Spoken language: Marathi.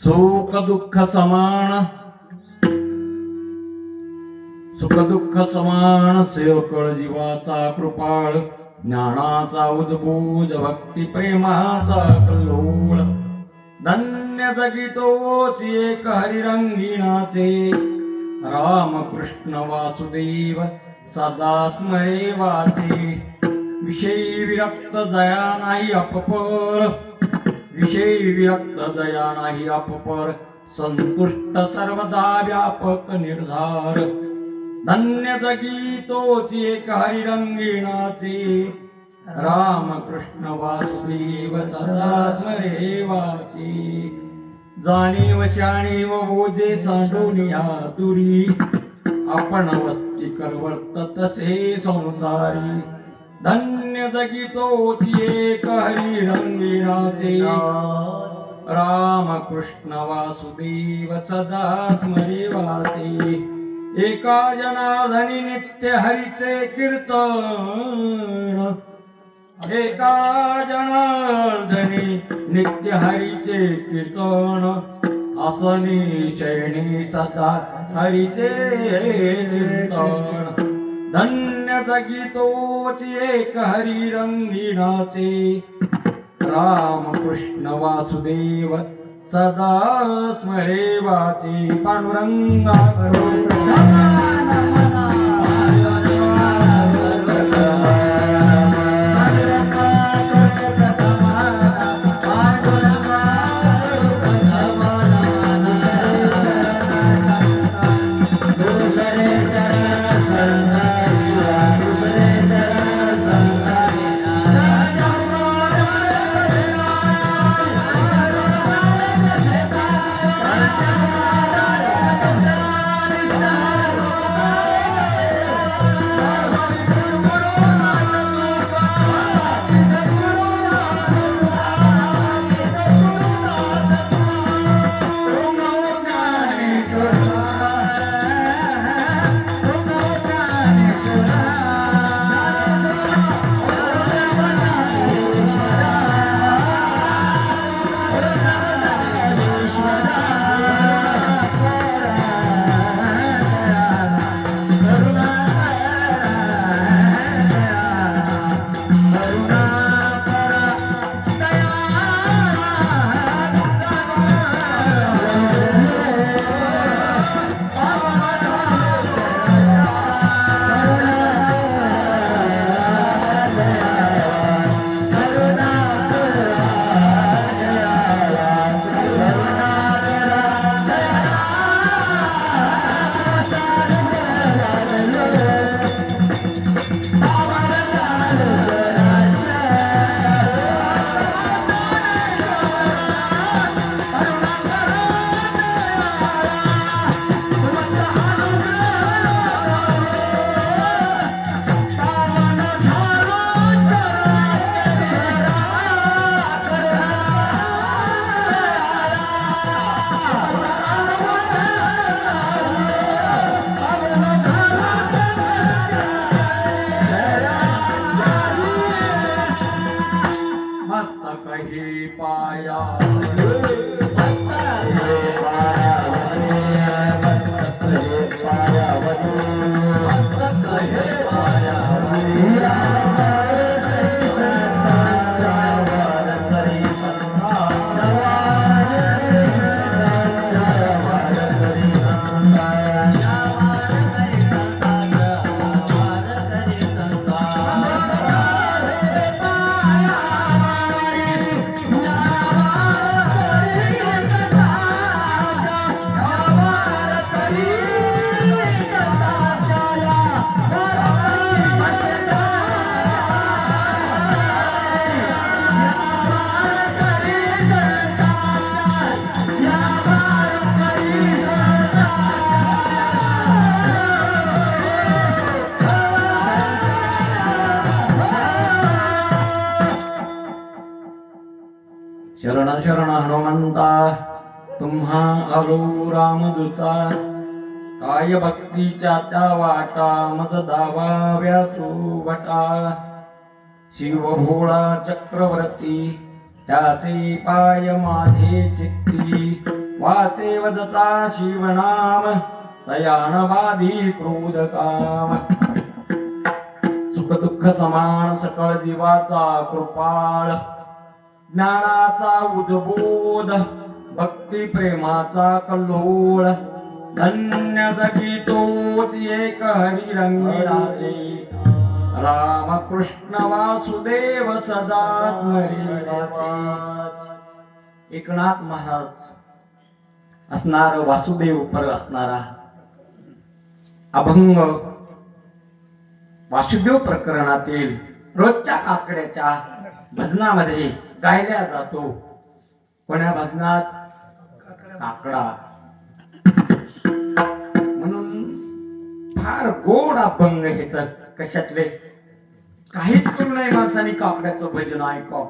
सुख दुःख समान, सुख दुःख समान सेवकळ जीवाचा कृपाळ, ज्ञानाचा उद्बोध भक्ती प्रेमाचा कल्लोळ. धन्य जगी तोच एक हरिरंगिणाचे, रामकृष्ण वासुदेव सदा स्मरे वाचे. विषयी विरक्त जया नाही अपपर, विषयी विरक्त जया नाही अपपर, संतुष्ट सर्वदा व्यापक निर्धार. धन्य जगी तोच एक हरिरंगिणाचे, रामकृष्ण वासुदेव सदा स्मरे वाचे. जाणीव शाणीव ओझे सांडून तुरी, आपण वस्ती करवर्त तसे संसारी. धन्य जगी तोच एक हरिरंगिणाचे, रामकृष्ण वासुदेव सदा स्मरे वाचे. एका जनार्दनी नित्य हरीचे कीर्तन, एका जनार्दनी नित्य हरीचे कीर्तन. आसनी शयनी सदा हरीचे चिंतन. धन्य जगी तोच एक हरिरंगिणाचे, रामकृष्ण वासुदेव सदा स्मरे वाचे. पांडुरंगा करो शरण शरण हनुमंता, तुम्हा आलो रामदूता. काय भक्तीच्या त्या वाटा मज दावा व्यासुवटा शिव भोळा चक्रवर्ती त्याचे पाय माझे चित्ती वाचे वदता शिवनाम तयान बाधी क्रोध काम सुख दुःख समान सकळ जीवाचा कृपाळ ज्ञानाचा उद्बोध भक्ती प्रेमाचा कल्लोळ धन्य जगी तोच एक हरी रंगीराचे राम कृष्ण वासुदेव सदा स्मरीवाचे. एकनाथ महाराज असणार वासुदेव पर असणारा अभंग वासुदेव प्रकरणातील रोजच्या काकड्याच्या भजनामध्ये गायला जातो. कोण्या भजनात? काकडा. म्हणून फार गोड अभंग हे तर कशातले काहीच करू नये माणसाने काकड्याचं भजन ऐकावं.